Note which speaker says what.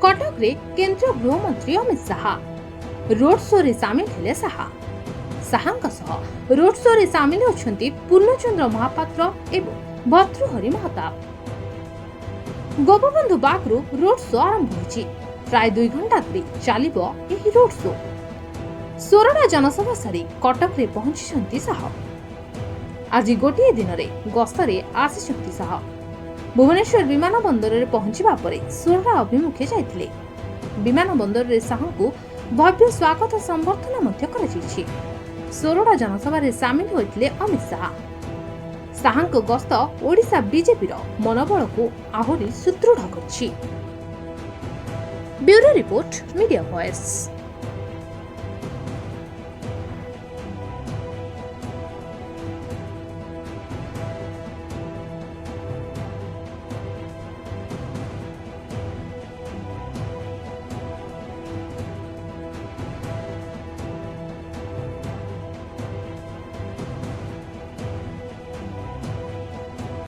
Speaker 1: कटक रे केंद्रीय गृहमंत्री अमित शाह रोड शो रे सामिल हेले शाह रोड शो रे सामिल होछंती पूर्णचंद्र महापात्र एवं भर्तृहरि महताब। गोपबंधु बागरू रोड शो आरंभ होछि। प्राय 2 घंटा धरि चलिबो एही रोड शो। 16टा जनसभा सारी कटक रे पहुंचिछंती शाह। आज गोटे दिन रे गस्तरे आसिछंती शाह। भुवनेश्वर विमान बंदर रे पहुंचिबा परे सोरडा अभिमुखे जाइथिले। विमान बंदर रे शाह को भव्य स्वागत संबर्धना मध्य करा जायछि। सोरडा जनसभा रे सामिल होइथिले अमित शाह। शाहଙ୍କ गस्त ओडिशा बीजेपी रो मनोबल को आहुरी सुदृढ़ करछि। Bureau report media voice.